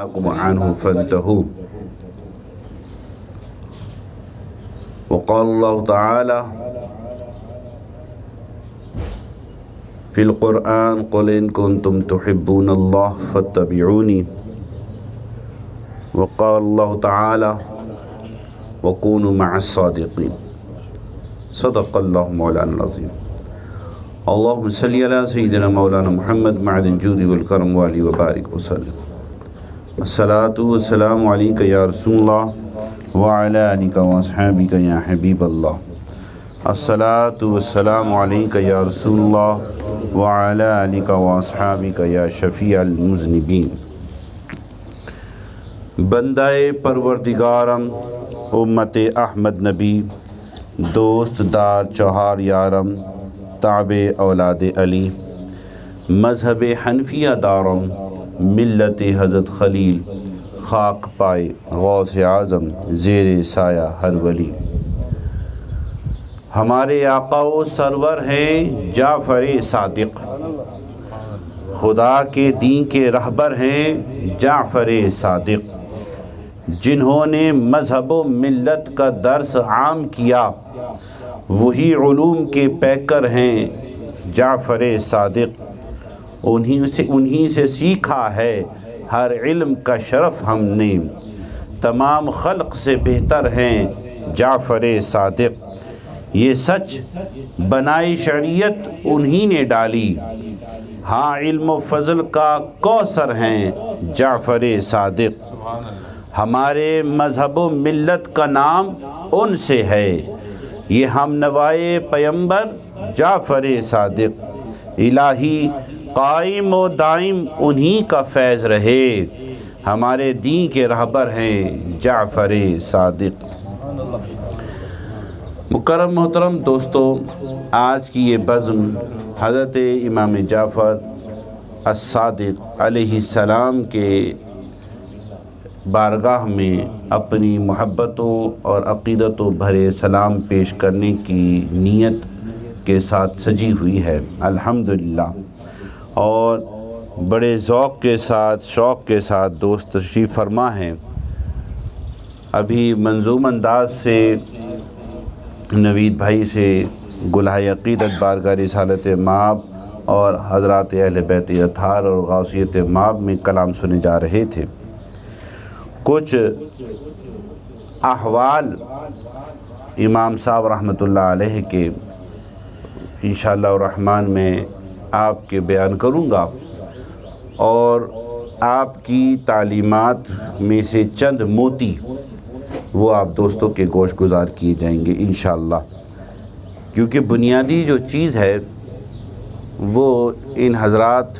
عنه فانتهوا وقال الله تعالى في القرآن قل إن كنتم تحبون الله فاتبعوني وقال الله تعالى وكونوا مع الصادقين صدق الله مولانا العظيم اللهم صل على سيدنا مولانا محمد معدن الجود والكرم وآله وبارك وسلم الصلاة والسلام عليك يا رسول الله وعلى آلك وأصحابك يا حبيب الله الصلاة والسلام عليك يا رسول الله وعلى آلك وأصحابك يا شفيع المذنبين بندہ پروردگارم امت احمد نبی دوست دار چہار یارم تابع اولاد علی مذہب حنفیہ دارم ملت حضرت خلیل خاک پائے غوث اعظم زیر سایہ ہر ولی ہمارے آقا و سرور ہیں جعفر صادق خدا کے دین کے رہبر ہیں جعفر صادق جنہوں نے مذہب و ملت کا درس عام کیا وہی علوم کے پیکر ہیں جعفر صادق انہی سے سیکھا ہے ہر علم کا شرف ہم نے تمام خلق سے بہتر ہیں جعفر صادق یہ سچ بنائی شریعت انہی نے ڈالی ہاں علم و فضل کا کوثر ہیں جعفر صادق ہمارے مذہب و ملت کا نام ان سے ہے یہ ہم نوائے پیمبر جعفر صادق الہی قائم و دائم انہی کا فیض رہے ہمارے دین کے رہبر ہیں جعفر صادق مکرم محترم دوستو آج کی یہ بزم حضرت امام جعفر الصادق علیہ السلام کے بارگاہ میں اپنی محبتوں اور عقیدتوں بھرے سلام پیش کرنے کی نیت کے ساتھ سجی ہوئی ہے الحمدللہ اور بڑے ذوق کے ساتھ شوق کے ساتھ دوست تشریف فرما ہیں ابھی منظوم انداز سے نوید بھائی سے گلہ عقیدت بارگاہ رسالت مآب اور حضرات اہل بیت اطہار اور غوثیت مآب میں کلام سنے جا رہے تھے کچھ احوال امام صاحب رحمۃ اللہ علیہ کے انشاءاللہ الرحمن میں آپ کے بیان کروں گا اور آپ کی تعلیمات میں سے چند موتی وہ آپ دوستوں کے گوش گزار کیے جائیں گے انشاءاللہ کیونکہ بنیادی جو چیز ہے وہ ان حضرات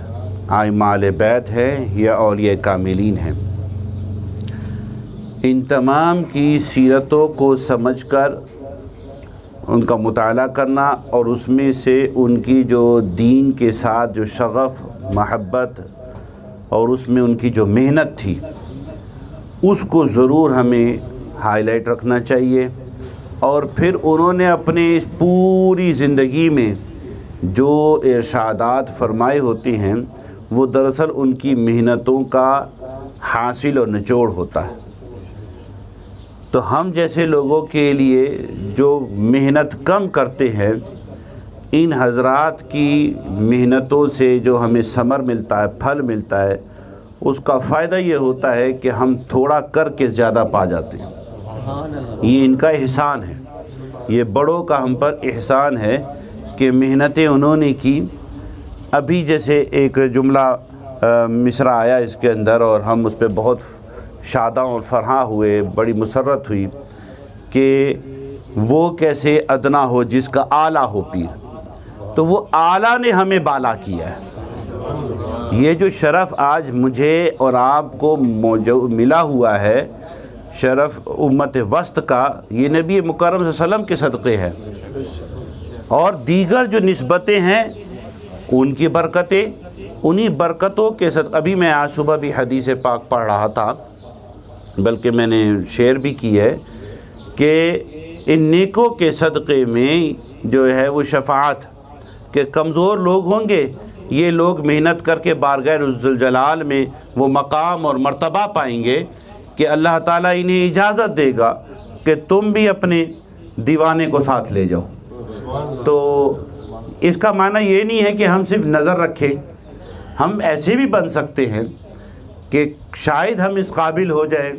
ائمہ اہل بیت ہے یا اولیاء کاملین ہیں ان تمام کی سیرتوں کو سمجھ کر ان کا مطالعہ کرنا اور اس میں سے ان کی جو دین کے ساتھ جو شغف محبت اور اس میں ان کی جو محنت تھی اس کو ضرور ہمیں ہائی لائٹ رکھنا چاہیے اور پھر انہوں نے اپنے اس پوری زندگی میں جو ارشادات فرمائے ہوتے ہیں وہ دراصل ان کی محنتوں کا حاصل و نچوڑ ہوتا ہے تو ہم جیسے لوگوں کے لیے جو محنت کم کرتے ہیں ان حضرات کی محنتوں سے جو ہمیں ثمر ملتا ہے پھل ملتا ہے اس کا فائدہ یہ ہوتا ہے کہ ہم تھوڑا کر کے زیادہ پا جاتے ہیں یہ ان کا احسان ہے یہ بڑوں کا ہم پر احسان ہے کہ محنتیں انہوں نے کی ابھی جیسے ایک جملہ مصرع آیا اس کے اندر اور ہم اس پہ بہت شاداں اور فرحاں ہوئے بڑی مسرت ہوئی کہ وہ کیسے ادنا ہو جس کا اعلیٰ ہو پیر تو وہ اعلیٰ نے ہمیں بالا کیا ہے یہ جو شرف آج مجھے اور آپ کو ملا ہوا ہے شرف امت وسط کا یہ نبی مکرم صلی اللہ علیہ وسلم کے صدقے ہے اور دیگر جو نسبتیں ہیں ان کی برکتیں انہی برکتوں کے صدقے ابھی میں آج صبح بھی حدیث پاک پڑھ رہا تھا بلکہ میں نے شیئر بھی کی ہے کہ ان نیکوں کے صدقے میں جو ہے وہ شفاعت کہ کمزور لوگ ہوں گے یہ لوگ محنت کر کے بارگاہ ذوالجلال میں وہ مقام اور مرتبہ پائیں گے کہ اللہ تعالیٰ انہیں اجازت دے گا کہ تم بھی اپنے دیوانے کو ساتھ لے جاؤ۔ تو اس کا معنی یہ نہیں ہے کہ ہم صرف نظر رکھیں، ہم ایسے بھی بن سکتے ہیں کہ شاید ہم اس قابل ہو جائیں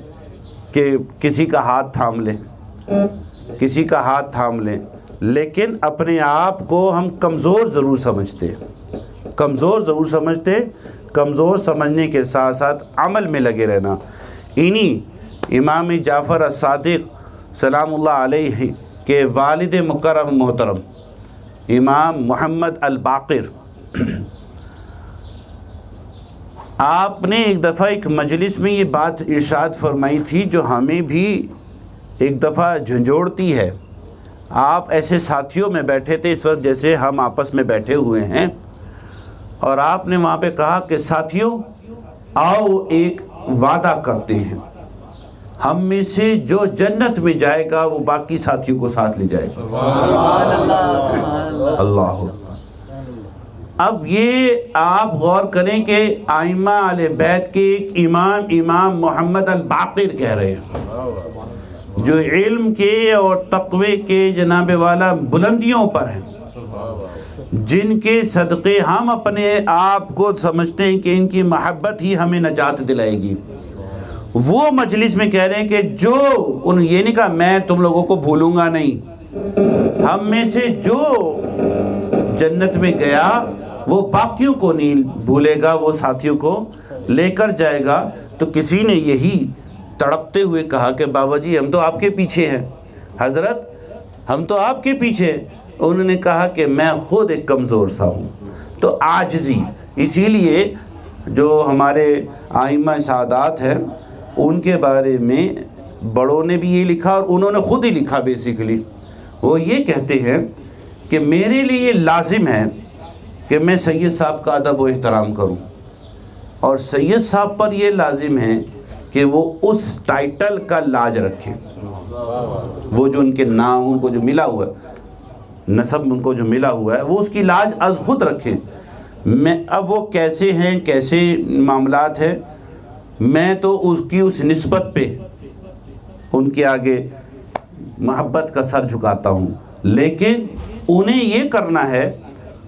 کہ کسی کا ہاتھ تھام لیں، کسی کا ہاتھ تھام لیں، لیکن اپنے آپ کو ہم کمزور ضرور سمجھتے ہیں، کمزور ضرور سمجھتے، کمزور سمجھنے کے ساتھ ساتھ عمل میں لگے رہنا۔ انہی امام جعفر الصادق سلام اللہ علیہ کے والد مکرم محترم امام محمد الباقر، آپ نے ایک دفعہ ایک مجلس میں یہ بات ارشاد فرمائی تھی جو ہمیں بھی ایک دفعہ جھنجھوڑتی ہے۔ آپ ایسے ساتھیوں میں بیٹھے تھے اس وقت جیسے ہم آپس میں بیٹھے ہوئے ہیں، اور آپ نے وہاں پہ کہا کہ ساتھیوں آؤ ایک وعدہ کرتے ہیں، ہم میں سے جو جنت میں جائے گا وہ باقی ساتھیوں کو ساتھ لے جائے گا۔ اللہ۔ اب یہ آپ غور کریں کہ ائمہ اہل بیت کے ایک امام محمد الباقر کہہ رہے ہیں جو علم کے اور تقوی کے جناب والا بلندیوں پر ہیں، جن کے صدقے ہم اپنے آپ کو سمجھتے ہیں کہ ان کی محبت ہی ہمیں نجات دلائے گی، وہ مجلس میں کہہ رہے ہیں کہ جو یہ نہیں کہا میں تم لوگوں کو بھولوں گا نہیں، ہم میں سے جو جنت میں گیا وہ باقیوں کو نہیں بھولے گا، وہ ساتھیوں کو لے کر جائے گا۔ تو کسی نے یہی تڑپتے ہوئے کہا کہ بابا جی ہم تو آپ کے پیچھے ہیں، حضرت ہم تو آپ کے پیچھے ہیں۔ انہوں نے کہا کہ میں خود ایک کمزور سا ہوں، تو عاجزی، اسی لیے جو ہمارے ائمہ سادات ہیں ان کے بارے میں بڑوں نے بھی یہ لکھا اور انہوں نے خود ہی لکھا بیسیکلی، وہ یہ کہتے ہیں کہ میرے لیے یہ لازم ہے کہ میں سید صاحب کا ادب و احترام کروں، اور سید صاحب پر یہ لازم ہے کہ وہ اس ٹائٹل کا لاج رکھیں، وہ جو ان کے نام ان کو جو ملا ہوا ہے، نسب ان کو جو ملا ہوا ہے، وہ اس کی لاج از خود رکھیں۔ میں اب وہ کیسے ہیں، کیسے معاملات ہیں، میں تو اس نسبت پہ ان کے آگے محبت کا سر جھکاتا ہوں، لیکن انہیں یہ کرنا ہے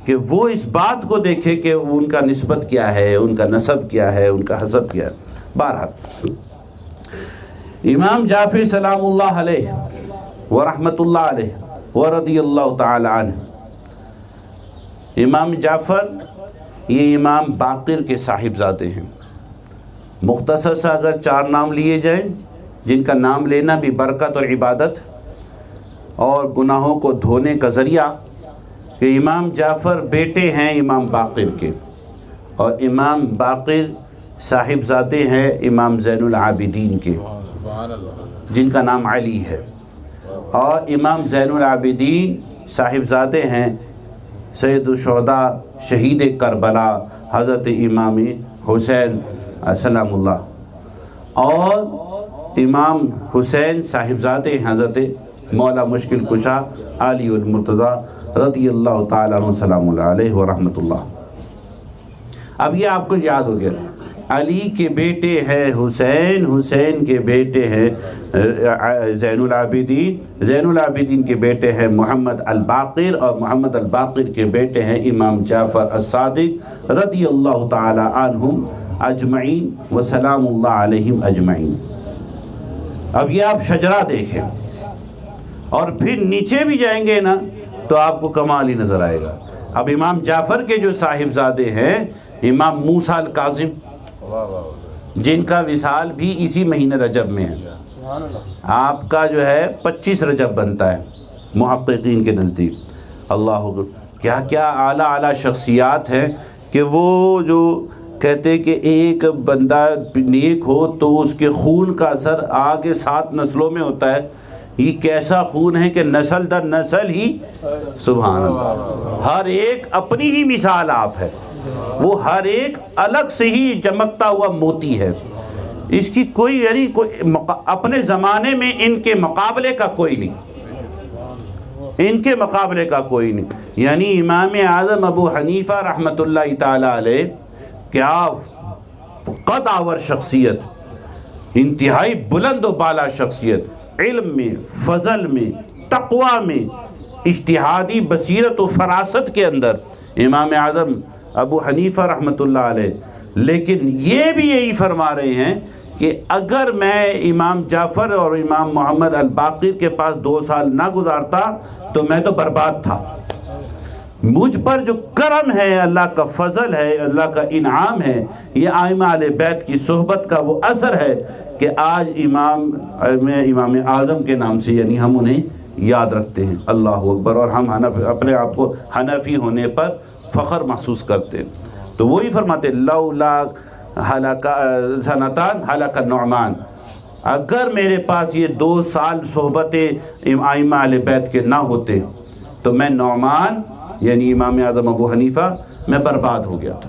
کہ وہ اس بات کو دیکھے کہ ان کا نسبت کیا ہے، ان کا نسب کیا ہے، ان کا حسب کیا ہے۔ بہرحال امام جعفر سلام اللہ علیہ ورحمۃ اللہ علیہ ورضی اللہ تعالی عنہ، امام جعفر یہ امام باقر کے صاحبزادے ہیں۔ مختصر سا اگر 4 نام لیے جائیں جن کا نام لینا بھی برکت اور عبادت اور گناہوں کو دھونے کا ذریعہ، کہ امام جعفر بیٹے ہیں امام باقر کے، اور امام باقر صاحبزادے ہیں امام زین العابدین کے جن کا نام علی ہے، اور امام زین العابدین صاحبزادے ہیں سید الشہداء شہید کربلا حضرت امام حسین سلام اللہ، اور امام حسین صاحبزادے حضرت مولا مشکل کشا علی المرتضیٰ رضی اللہ تعالیٰ عنہ سلام اللہ علیہ ورحمۃ اللہ۔ اب یہ آپ کو یاد ہو گیا، علی کے بیٹے ہیں حسین، حسین کے بیٹے ہیں زین العابدین، زین العابدین کے بیٹے ہیں محمد الباقر، اور محمد الباقر کے بیٹے ہیں امام جعفر الصادق رضی اللہ تعالی عنہم اجمعین وسلام اللہ علیہم اجمعین۔ اب یہ آپ شجرہ دیکھیں اور پھر نیچے بھی جائیں گے نا تو آپ کو کمال ہی نظر آئے گا۔ اب امام جعفر کے جو صاحبزادے ہیں امام موسیٰ الکاظم، جن کا وصال بھی اسی مہینے رجب میں ہے، آپ کا جو ہے 25 رجب بنتا ہے محققین کے نزدیک۔ اللہ کیا کیا اعلیٰ اعلیٰ شخصیات ہیں کہ وہ جو کہتے کہ ایک بندہ نیک ہو تو اس کے خون کا اثر آگے 7 نسلوں میں ہوتا ہے، یہ کیسا خون ہے کہ نسل در نسل ہی سبحان اللہ، ہر ایک اپنی ہی مثال آپ ہے، وہ ہر ایک الگ سے ہی چمکتا ہوا موتی ہے، اس کی کوئی یعنی اپنے زمانے میں ان کے مقابلے کا کوئی نہیں، ان کے مقابلے کا کوئی نہیں۔ یعنی امام اعظم ابو حنیفہ رحمۃ اللہ تعالی علیہ کیا قدآور شخصیت، انتہائی بلند و بالا شخصیت، علم میں، فضل میں، تقوی میں، اجتہادی بصیرت و فراست کے اندر امام اعظم ابو حنیفہ رحمۃ اللہ علیہ، لیکن یہ بھی یہی فرما رہے ہیں کہ اگر میں امام جعفر اور امام محمد الباقر کے پاس 2 سال نہ گزارتا تو میں تو برباد تھا۔ مجھ پر جو کرم ہے، اللہ کا فضل ہے، اللہ کا انعام ہے، یہ ائمہ اہل بیت کی صحبت کا وہ اثر ہے کہ آج امام اعظم کے نام سے یعنی ہم انہیں یاد رکھتے ہیں۔ اللہ اکبر۔ اور ہم اپنے آپ کو حنفی ہونے پر فخر محسوس کرتے ہیں۔ تو وہی فرماتے لولا سنتان ہلاک النعمان، اگر میرے پاس یہ 2 سال صحبت ائمہ اہل بیت کے نہ ہوتے تو میں نعمان یعنی امام اعظم ابو حنیفہ میں برباد ہو گیا تھا۔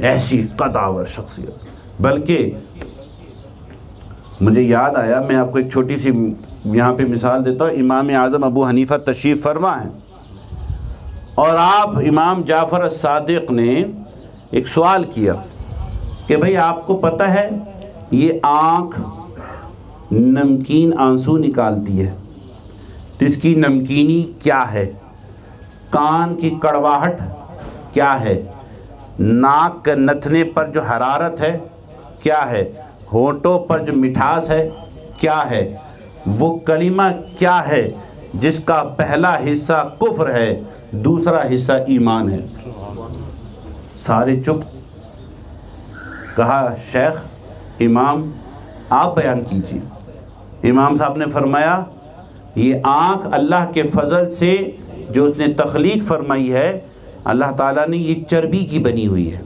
ایسی قدآور شخصیت۔ بلکہ مجھے یاد آیا، میں آپ کو ایک چھوٹی سی یہاں پہ مثال دیتا ہوں۔ امام اعظم ابو حنیفہ تشریف فرما ہیں اور آپ امام جعفر الصادق نے ایک سوال کیا کہ بھئی آپ کو پتہ ہے یہ آنکھ نمکین آنسو نکالتی ہے تو اس کی نمکینی کیا ہے؟ کان کی کڑواہٹ کیا ہے؟ ناک کے نتھنے پر جو حرارت ہے کیا ہے؟ ہونٹوں پر جو مٹھاس ہے کیا ہے؟ وہ کلمہ کیا ہے جس کا پہلا حصہ کفر ہے، دوسرا حصہ ایمان ہے؟ سارے چپ۔ کہا شیخ امام آپ بیان کیجیے۔ امام صاحب نے فرمایا یہ آنکھ اللہ کے فضل سے جو اس نے تخلیق فرمائی ہے، اللہ تعالیٰ نے یہ چربی کی بنی ہوئی ہے،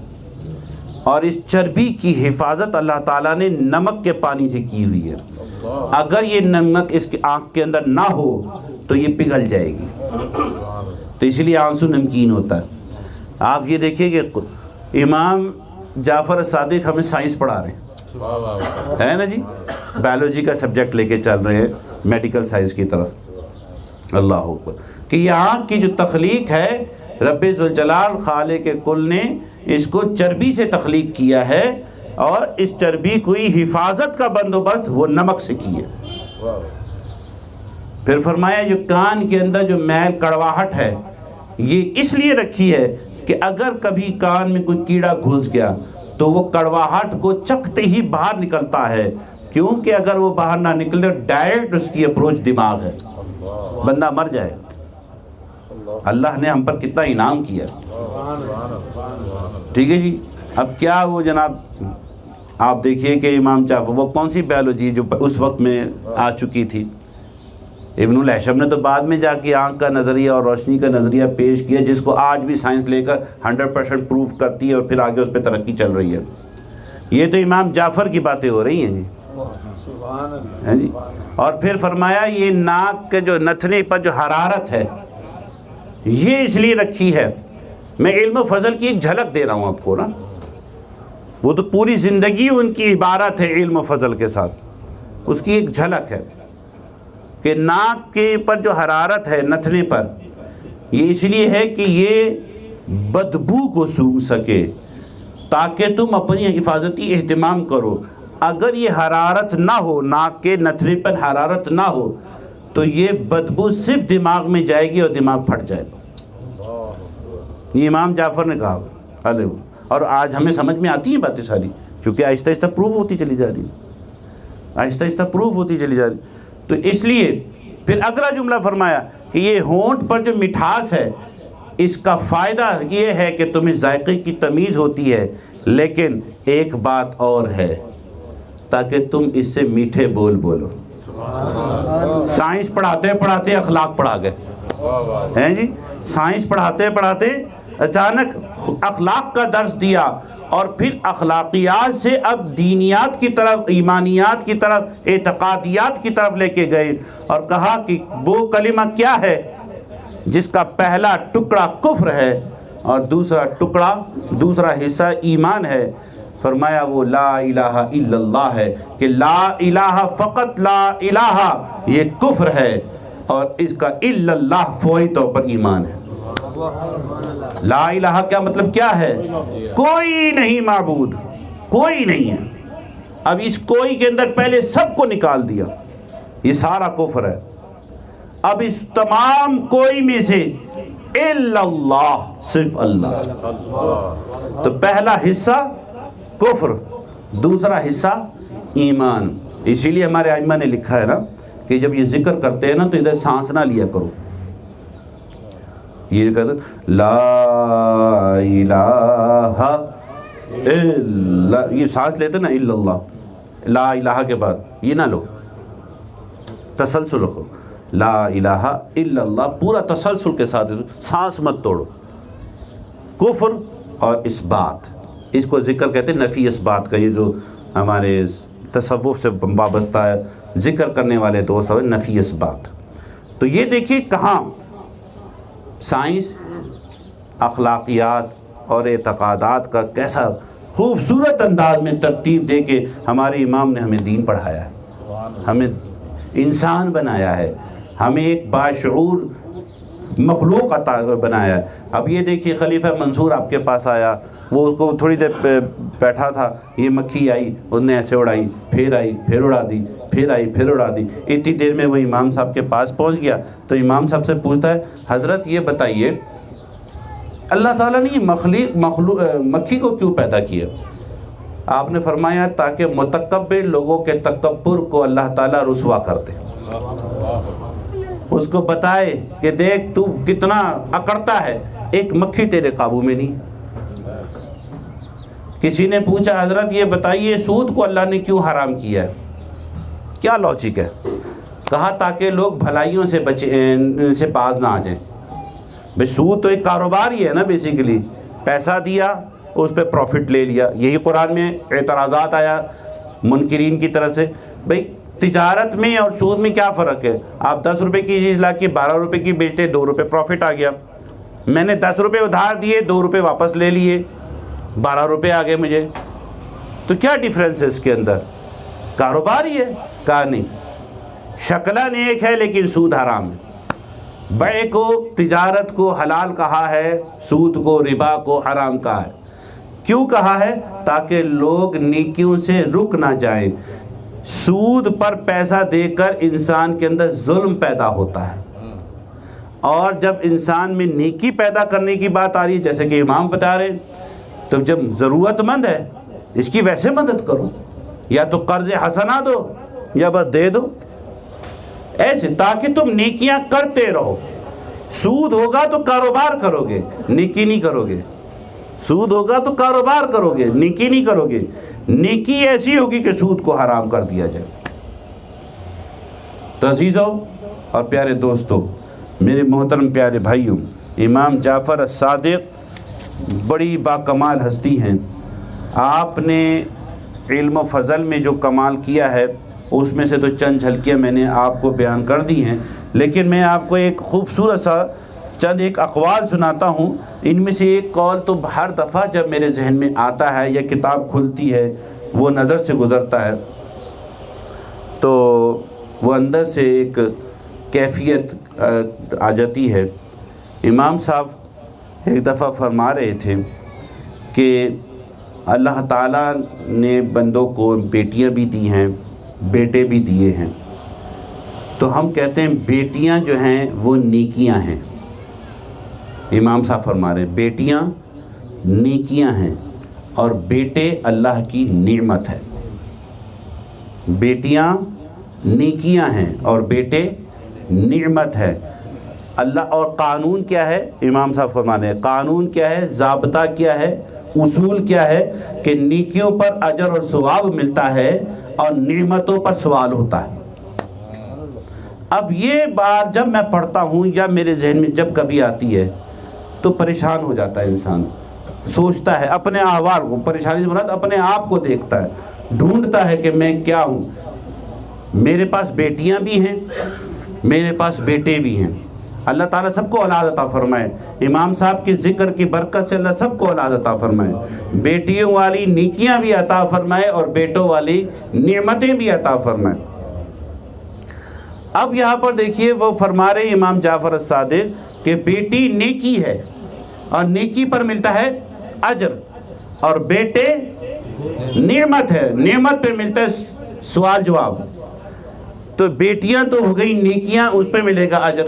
اور اس چربی کی حفاظت اللہ تعالیٰ نے نمک کے پانی سے کی ہوئی ہے۔ اگر یہ نمک اس کی آنکھ کے اندر نہ ہو تو یہ پگھل جائے گی، تو اس لیے آنسو نمکین ہوتا ہے۔ آپ یہ دیکھیے کہ امام جعفر صادق ہمیں سائنس پڑھا رہے ہیں، ہے نا جی، بایولوجی کا سبجیکٹ لے کے چل رہے ہیں میڈیکل سائنس کی طرف۔ اللہ اکبر۔ کہ یہ آنکھ کی جو تخلیق ہے، رب ذوالجلال خالق کل نے اس کو چربی سے تخلیق کیا ہے، اور اس چربی کی حفاظت کا بندوبست وہ نمک سے کی ہے۔ پھر فرمایا جو کان کے اندر جو میل کڑواہٹ ہے یہ اس لیے رکھی ہے کہ اگر کبھی کان میں کوئی کیڑا گھس گیا تو وہ کڑواہٹ کو چکھتے ہی باہر نکلتا ہے، کیونکہ اگر وہ باہر نہ نکلے ڈائریکٹ اس کی اپروچ دماغ ہے، بندہ مر جائے۔ اللہ نے ہم پر کتنا انعام کیا، ٹھیک ہے جی۔ اب کیا وہ جناب آپ دیکھیے کہ امام جعفر وہ کون سی بایولوجی جو اس وقت میں آ چکی تھی؟ ابن الہیثم نے تو بعد میں جا کے آنکھ کا نظریہ اور روشنی کا نظریہ پیش کیا، جس کو آج بھی سائنس لے کر 100% پروف کرتی ہے اور پھر آگے اس پہ ترقی چل رہی ہے۔ یہ تو امام جعفر کی باتیں ہو رہی ہیں جی۔ اور پھر فرمایا یہ ناک کے جو نتھنے پر جو حرارت ہے یہ اس لیے رکھی ہے، میں علم و فضل کی ایک جھلک دے رہا ہوں آپ کو نا، وہ تو پوری زندگی ان کی عبارت ہے علم و فضل کے ساتھ، اس کی ایک جھلک ہے کہ ناک کے پر جو حرارت ہے نتھنے پر، یہ اس لیے ہے کہ یہ بدبو کو سونگھ سکے تاکہ تم اپنی حفاظتی اہتمام کرو۔ اگر یہ حرارت نہ ہو، ناک کے نتھنے پر حرارت نہ ہو تو یہ بدبو صرف دماغ میں جائے گی اور دماغ پھٹ جائے گا۔ یہ امام جعفر نے کہا علیہ، اور آج ہمیں سمجھ میں آتی ہیں باتیں ساری، کیونکہ آہستہ آہستہ پروف ہوتی چلی جا رہی، آہستہ آہستہ پروف ہوتی چلی جا رہی۔ تو اس لیے پھر اگلا جملہ فرمایا کہ یہ ہونٹ پر جو مٹھاس ہے اس کا فائدہ یہ ہے کہ تمہیں ذائقے کی تمیز ہوتی ہے، لیکن ایک بات اور ہے تاکہ تم اس سے میٹھے بول بولو۔ سائنس پڑھاتے پڑھاتے اخلاق پڑھا گئے ہیں جی، سائنس پڑھاتے پڑھاتے اچانک اخلاق کا درس دیا، اور پھر اخلاقیات سے اب دینیات کی طرف، ایمانیات کی طرف، اعتقادیات کی طرف لے کے گئے، اور کہا کہ وہ کلمہ کیا ہے جس کا پہلا ٹکڑا کفر ہے اور دوسرا حصہ ایمان ہے۔ فرمایا وہ لا الہ الا اللہ ہے، کہ لا الہ فقط لا الہ یہ کفر ہے، اور اس کا الا اللہ فوری طور پر ایمان ہے۔ لا الہ کیا مطلب کیا ہے؟ کوئی نہیں معبود، کوئی نہیں ہے۔ اب اس کوئی کے اندر پہلے سب کو نکال دیا، یہ سارا کفر ہے۔ اب اس تمام کوئی میں سے الا اللہ، صرف اللہ، تو پہلا حصہ کفر، دوسرا حصہ ایمان۔ اسی لیے ہمارے ائمہ نے لکھا ہے نا کہ جب یہ ذکر کرتے ہیں نا تو ادھر سانس نہ لیا کرو، یہ کہتے لا الہ الا، یہ سانس لیتے نا الا اللہ، لا الہ کے بعد یہ نہ لو، تسلسل رکھو، لا الہ الا اللہ پورا تسلسل کے ساتھ، سانس مت توڑو۔ کفر اور اثبات، اس کو ذکر کہتے ہیں نفی اثبات کا، یہ جو ہمارے تصوف سے وابستہ ہے ذکر کرنے والے دوست ہیں، نفی اثبات۔ تو یہ دیکھیے کہاں سائنس، اخلاقیات اور اعتقادات کا کیسا خوبصورت انداز میں ترتیب دے کے ہمارے امام نے ہمیں دین پڑھایا ہے، ہمیں انسان بنایا ہے، ہمیں ایک باشعور مخلوق عطا بنایا ہے۔ اب یہ دیکھیے خلیفہ منصور آپ کے پاس آیا، وہ اس کو تھوڑی دیر بیٹھا تھا، یہ مکھی آئی، اس نے ایسے اڑائی، پھر آئی، پھر اڑا دی، پھر آئی، پھر اڑا دی۔ اتنی دیر میں وہ امام صاحب کے پاس پہنچ گیا تو امام صاحب سے پوچھتا ہے حضرت یہ بتائیے اللہ تعالیٰ نے مکھی کو کیوں پیدا کیا؟ آپ نے فرمایا تاکہ متکبر لوگوں کے تکبر کو اللہ تعالیٰ رسوا کر دے، اس کو بتائے کہ دیکھ تو کتنا اکڑتا ہے، ایک مکھی تیرے قابو میں نہیں۔ کسی نے پوچھا حضرت یہ بتائیے سود کو اللہ نے کیوں حرام کیا ہے؟ کیا لاجک ہے؟ کہا تاکہ لوگ بھلائیوں سے باز نہ آ جائیں۔ بھئی سود تو ایک کاروبار ہی ہے نا، بیسیکلی پیسہ دیا اس پہ پروفٹ لے لیا۔ یہی قرآن میں اعتراضات آیا منکرین کی طرف سے، بھئی تجارت میں اور سود میں کیا فرق ہے؟ آپ 10 روپے کی چیز لا کے 12 روپے کی بیچتے، 2 روپے پروفٹ آ گیا۔ میں نے 10 روپے ادھار دیے، 2 روپے واپس لے لیے، 12 روپے آ گئے مجھے، تو کیا ڈیفرنس ہے اس کے اندر؟ کاروبار ہی ہے۔ کہا نہیں، شکلہ نیک ہے لیکن سود حرام ہے۔ بیع کو، تجارت کو حلال کہا ہے، سود کو، ربا کو حرام کہا ہے۔ کیوں کہا ہے؟ تاکہ لوگ نیکیوں سے رک نہ جائیں۔ سود پر پیسہ دے کر انسان کے اندر ظلم پیدا ہوتا ہے، اور جب انسان میں نیکی پیدا کرنے کی بات آ رہی ہے، جیسے کہ امام بتا رہے ہیں، تو جب ضرورت مند ہے اس کی ویسے مدد کرو، یا تو قرض حسنہ دو یا بس دے دو، ایسے تاکہ تم نیکیاں کرتے رہو۔ سود ہوگا تو کاروبار کرو گے، نیکی نہیں کرو گے۔ سود ہوگا تو کاروبار کرو گے، نیکی نہیں کرو گے۔ نیکی ایسی ہوگی کہ سود کو حرام کر دیا جائے۔ تو عزیزو اور پیارے دوستو، میرے محترم پیارے بھائیوں، امام جعفر الصادق بڑی باکمال ہستی ہیں۔ آپ نے علم و فضل میں جو کمال کیا ہے اس میں سے تو چند جھلکیاں میں نے آپ کو بیان کر دی ہیں، لیکن میں آپ کو ایک خوبصورت سا چند ایک اقوال سناتا ہوں۔ ان میں سے ایک قول تو ہر دفعہ جب میرے ذہن میں آتا ہے یا کتاب کھلتی ہے، وہ نظر سے گزرتا ہے، تو وہ اندر سے ایک کیفیت آ جاتی ہے۔ امام صاحب ایک دفعہ فرما رہے تھے کہ اللہ تعالیٰ نے بندوں کو بیٹیاں بھی دی ہیں، بیٹے بھی دیے ہیں، تو ہم کہتے ہیں بیٹیاں جو ہیں وہ نیکیاں ہیں۔ امام صاحب فرما رہے ہیں بیٹیاں نیکیاں ہیں اور بیٹے اللہ کی نعمت ہے۔ بیٹیاں نیکیاں ہیں اور بیٹے نعمت ہے۔ اللہ اور قانون کیا ہے؟ امام صاحب فرما رہے ہیں قانون کیا ہے، ضابطہ کیا ہے، اصول کیا ہے کہ نیکیوں پر اجر اور ثواب ملتا ہے اور نعمتوں پر سوال ہوتا ہے۔ اب یہ بات جب میں پڑھتا ہوں یا میرے ذہن میں جب کبھی آتی ہے تو پریشان ہو جاتا ہے انسان، سوچتا ہے اپنے احوال کو، پریشانی سے مراد اپنے آپ کو دیکھتا ہے، ڈھونڈتا ہے کہ میں کیا ہوں۔ میرے پاس بیٹیاں بھی ہیں، میرے پاس بیٹے بھی ہیں۔ اللہ تعالیٰ سب کو اولاد عطا فرمائے۔ امام صاحب کے ذکر کی برکت سے اللہ سب کو اولاد عطا فرمائے، بیٹیوں والی نیکیاں بھی عطا فرمائے اور بیٹوں والی نعمتیں بھی عطا فرمائے۔ اب یہاں پر دیکھیے وہ فرما رہے امام جعفر الصادق کہ بیٹی نیکی ہے اور نیکی پر ملتا ہے اجر، اور بیٹے نعمت ہے، نعمت پہ ملتا ہے سوال جواب. تو بیٹیاں تو ہو گئی نیکیاں، اس پہ ملے گا اجر.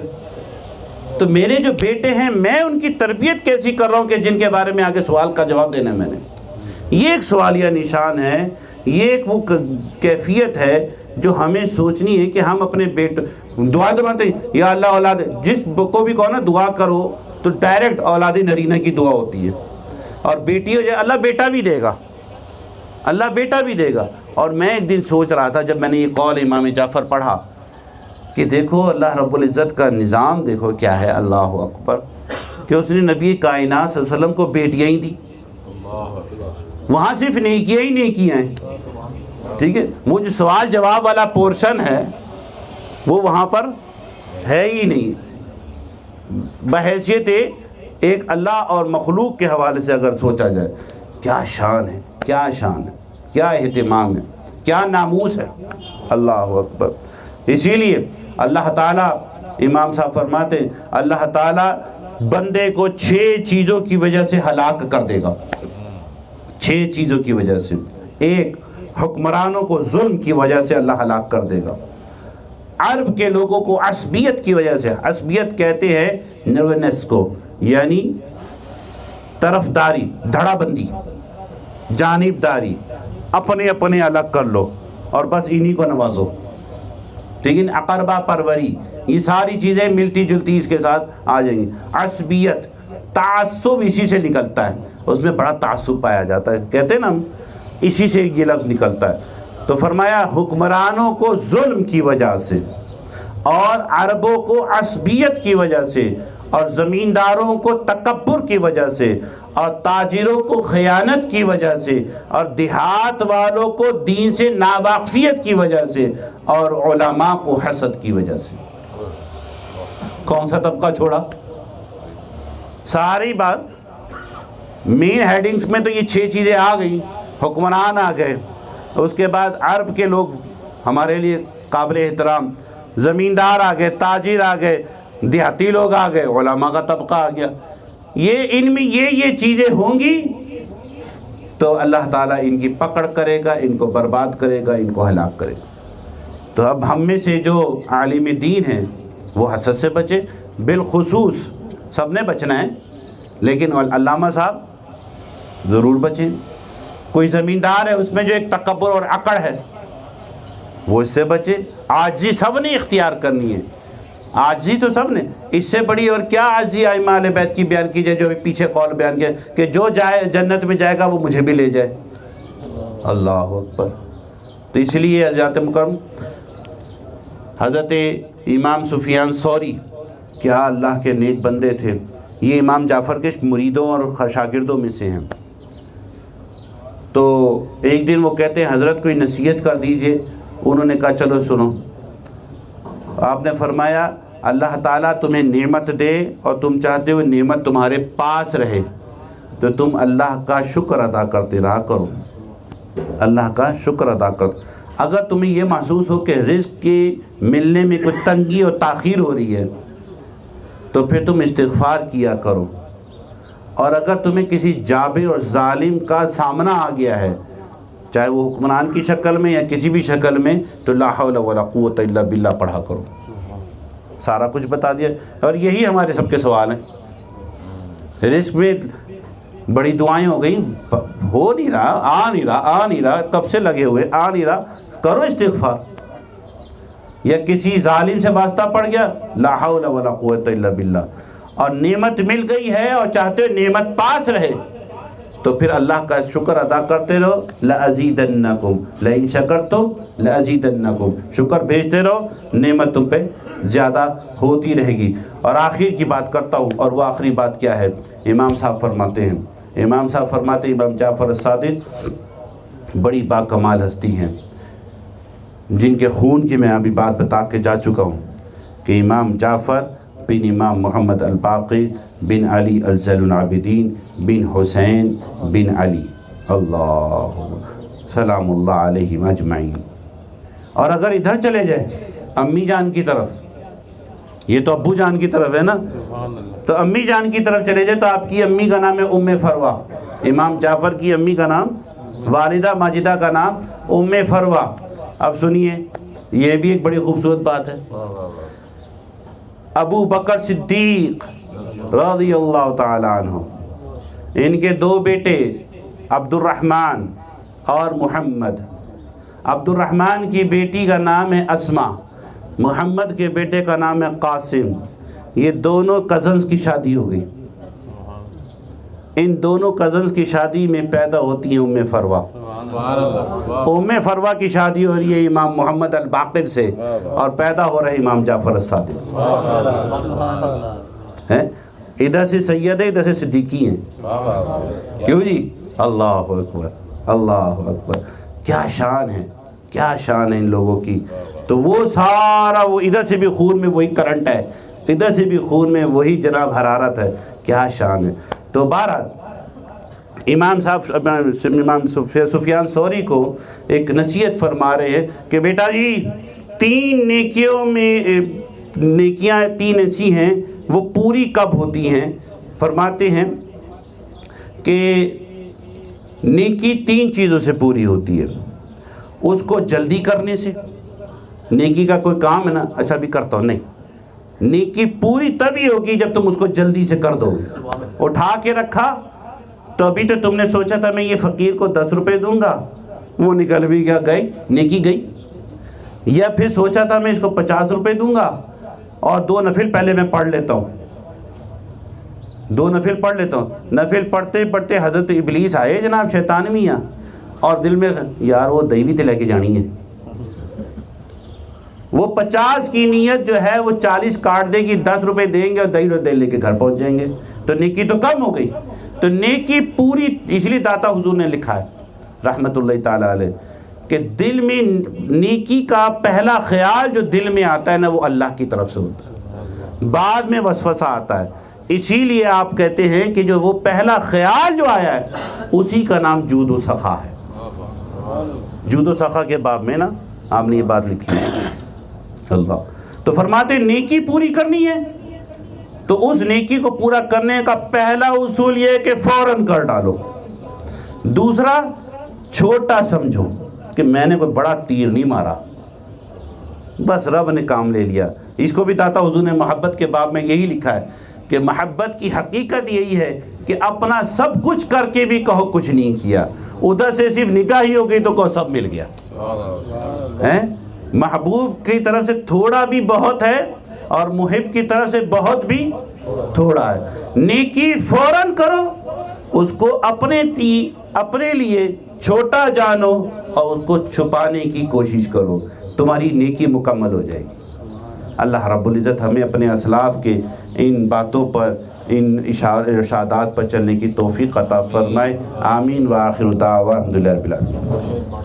تو میرے جو بیٹے ہیں میں ان کی تربیت کیسی کر رہا ہوں کہ جن کے بارے میں آگے سوال کا جواب دینا ہے میں نے. یہ ایک سوالیہ نشان ہے، یہ ایک وہ کیفیت ہے جو ہمیں سوچنی ہے کہ ہم اپنے دعا مانتے ہیں یا اللہ اولاد، جس کو بھی کہو نا دعا کرو تو ڈائریکٹ اولاد نرینہ کی دعا ہوتی ہے. اور بیٹی ہو جائے اللہ بیٹا بھی دے گا، اللہ بیٹا بھی دے گا. اور میں ایک دن سوچ رہا تھا جب میں نے یہ قول امام جعفر پڑھا کہ دیکھو اللہ رب العزت کا نظام دیکھو کیا ہے، اللہ اکبر، کہ اس نے نبی کائنات صلی اللہ علیہ وسلم کو بیٹیاں ہی دی. وہاں صرف نیکیاں ہی نیکیاں ہیں، ٹھیک ہے. وہ جو سوال جواب والا پورشن ہے وہ وہاں پر ہے ہی نہیں. بحیثیت ایک اللہ اور مخلوق کے حوالے سے اگر سوچا جائے کیا شان ہے، کیا شان ہے، کیا اہتمام ہے، کیا ناموس ہے، اللہ اکبر. اسی لیے اللہ تعالیٰ، امام صاحب فرماتے ہیں اللہ تعالیٰ بندے کو 6 چیزوں کی وجہ سے ہلاک کر دے گا. 6 چیزوں کی وجہ سے. ایک، حکمرانوں کو ظلم کی وجہ سے اللہ ہلاک کر دے گا. عرب کے لوگوں کو عصبیت کی وجہ سے، عصبیت کہتے ہیں نروینس کو، یعنی طرفداری، دھڑا بندی، جانبداری، اپنے اپنے الگ کر لو اور بس انہی کو نوازو. لیکن اقربا پروری، یہ ساری چیزیں ملتی جلتی اس کے ساتھ آ جائیں گی. عصبیت، تعصب اسی سے نکلتا ہے، اس میں بڑا تعصب پایا جاتا ہے، کہتے ہیں نا ہم، اسی سے یہ لفظ نکلتا ہے. تو فرمایا حکمرانوں کو ظلم کی وجہ سے، اور عربوں کو عصبیت کی وجہ سے، اور زمینداروں کو تکبر کی وجہ سے، اور تاجروں کو خیانت کی وجہ سے، اور دیہات والوں کو دین سے ناواقفیت کی وجہ سے، اور علماء کو حسد کی وجہ سے. کون سا طبقہ چھوڑا؟ ساری بات مین ہیڈنگز میں تو یہ 6 چیزیں آ گئی. حکمران آ گئے، اس کے بعد عرب کے لوگ ہمارے لیے قابل احترام، زمیندار آ گئے، تاجر آ گئے، دیہاتی لوگ آ گئے، علماء کا طبقہ آ گیا. یہ ان میں یہ چیزیں ہوں گی تو اللہ تعالیٰ ان کی پکڑ کرے گا، ان کو برباد کرے گا، ان کو ہلاک کرے گا. تو اب ہم میں سے جو عالم دین ہیں وہ حسد سے بچے. بالخصوص سب نے بچنا ہے، لیکن علامہ صاحب ضرور بچیں. کوئی زمیندار ہے اس میں جو ایک تکبر اور اکڑ ہے وہ اس سے بچے. عاجزی سب نے اختیار کرنی ہے، عاجزی تو سب نے. اس سے بڑی اور کیا عاجزی ائمہ اہل بیت کی بیان کی جائے، جو پیچھے قول بیان کیا کہ جو جائے جنت میں جائے گا وہ مجھے بھی لے جائے. اللہ اکبر. تو اس لیے حضرات مکرم، حضرت امام سفیان ثوری کیا اللہ کے نیک بندے تھے. یہ امام جعفر کے مریدوں اور شاگردوں میں سے ہیں. تو ایک دن وہ کہتے ہیں حضرت کوئی نصیحت کر دیجئے. انہوں نے کہا چلو سنو. آپ نے فرمایا اللہ تعالیٰ تمہیں نعمت دے اور تم چاہتے ہو نعمت تمہارے پاس رہے تو تم اللہ کا شکر ادا کرتے رہا کرو. اللہ کا شکر ادا کر. اگر تمہیں یہ محسوس ہو کہ رزق کے ملنے میں کوئی تنگی اور تاخیر ہو رہی ہے تو پھر تم استغفار کیا کرو. اور اگر تمہیں کسی جابر اور ظالم کا سامنا آ گیا ہے، چاہے وہ حکمران کی شکل میں یا کسی بھی شکل میں، تو لا حول ولا قوت الا باللہ پڑھا کرو. سارا کچھ بتا دیا. اور یہی ہمارے سب کے سوال ہیں. رزق میں بڑی دعائیں ہو گئیں، ہو نہیں رہا، آ نہیں رہا، کب سے لگے ہوئے، آ نہیں رہا، کرو استغفار. یا کسی ظالم سے واسطہ پڑ گیا، لا حول ولا قوت الا باللہ. اور نعمت مل گئی ہے اور چاہتے ہو نعمت پاس رہے تو پھر اللہ کا شکر ادا کرتے رہو. لَأَزِيدَنَّكُمْ لَإِن شَكَرْتُمْ لَأَزِيدَنَّكُمْ. شکر بھیجتے رہو، نعمت تم پہ زیادہ ہوتی رہے گی. اور آخر کی بات کرتا ہوں، اور وہ آخری بات کیا ہے؟ امام صاحب فرماتے ہیں، امام جعفر الصادق بڑی باکمال ہستی ہیں جن کے خون کی میں ابھی بات بتا کے جا چکا ہوں کہ امام جعفر بن امام محمد الباقر بن علی زین العابدین بن حسین بن علی، اللہ سلام اللہ علیہم اجمعین. اور اگر ادھر چلے جائیں امی جان کی طرف یہ تو ابو جان کی طرف ہے نا. تو امی جان کی طرف چلے جائے تو آپ کی امی کا نام ہے ام فروا. امام جعفر کی امی کا نام، والدہ ماجدہ کا نام ام فروا. اب سنیے، یہ بھی ایک بڑی خوبصورت بات ہے. ابو بکر صدیق رضی اللہ تعالی عنہ، ان کے دو بیٹے عبد الرحمن اور محمد. عبد الرحمن کی بیٹی کا نام ہے اسما، محمد کے بیٹے کا نام ہے قاسم. یہ دونوں کزنز کی شادی ہو گئی. ان دونوں کزنز کی شادی میں پیدا ہوتی ہے ام فروا. ام فروا کی شادی ہو رہی ہے امام محمد الباقر سے، اور پیدا ہو رہے امام جعفر الصادق. ادھر سے سید ہے، ادھر سے صدیقی ہیں. کیوں جی؟ اللہ اکبر، اللہ اکبر. کیا شان ہے، کیا شان ہے ان لوگوں کی. تو وہ سارا، وہ ادھر سے بھی خون میں وہی کرنٹ ہے، ادھر سے بھی خون میں وہی جناب حرارت ہے. کیا شان ہے. تو بہرحال امام سفیان ثوری کو ایک نصیحت فرما رہے ہیں کہ بیٹا جی، تین نیکیوں میں، نیکیاں تین ایسی ہیں وہ پوری کب ہوتی ہیں. فرماتے ہیں کہ نیکی تین چیزوں سے پوری ہوتی ہے. اس کو جلدی کرنے سے، نیکی کا کوئی کام ہے نا، اچھا بھی کرتا ہوں، نہیں، نیکی پوری تبھی ہوگی جب تم اس کو جلدی سے کر دو. اٹھا کے رکھا تو ابھی تو تم نے سوچا تھا میں یہ فقیر کو 10 روپے دوں گا، وہ نکل بھی گیا، گئی نیکی گئی. یا پھر سوچا تھا میں اس کو 50 روپے دوں گا اور 2 نفل پہلے میں پڑھ لیتا ہوں، 2 نفل پڑھ لیتا ہوں. نفل پڑھتے پڑھتے حضرت ابلیس آئے جناب، شیطان میاں، اور دل میں یار وہ دہی بھی تو لے کے جانی ہے. وہ 50 کی نیت جو ہے وہ 40 کاٹ دے گی، 10 روپے دیں گے اور دہی لے کے گھر پہنچ جائیں گے. تو نیکی تو کم ہو گئی. تو نیکی پوری، اس لیے داتا حضور نے لکھا ہے رحمت اللہ تعالیٰ علیہ کہ دل میں نیکی کا پہلا خیال جو دل میں آتا ہے نا، وہ اللہ کی طرف سے ہوتا ہے، بعد میں وسوسہ آتا ہے. اسی لیے آپ کہتے ہیں کہ جو وہ پہلا خیال جو آیا ہے اسی کا نام جود و سخا ہے. جود و سخا کے باب میں نا آپ نے یہ بات لکھی ہے. اللہ تو فرماتے نیکی پوری کرنی ہے تو اس نیکی کو پورا کرنے کا پہلا اصول یہ ہے کہ فوراً کر ڈالو. دوسرا، چھوٹا سمجھو کہ میں نے کوئی بڑا تیر نہیں مارا، بس رب نے کام لے لیا. اس کو بھی داتا حضور نے محبت کے باب میں یہی لکھا ہے کہ محبت کی حقیقت یہی ہے کہ اپنا سب کچھ کر کے بھی کہو کچھ نہیں کیا. ادھر سے صرف نکاح ہی ہو گئی تو کہو سب مل گیا. محبوب کی طرف سے تھوڑا بھی بہت ہے اور محب کی طرف سے بہت بھی تھوڑا ہے. نیکی فوراً کرو، اس کو اپنے لیے چھوٹا جانو اور اس کو چھپانے کی کوشش کرو، تمہاری نیکی مکمل ہو جائے گی. اللہ رب العزت ہمیں اپنے اسلاف کے ان باتوں پر، ان ارشادات پر چلنے کی توفیق عطا فرمائے. آمین. وآخر دعوانا الحمدللہ رب العالمین.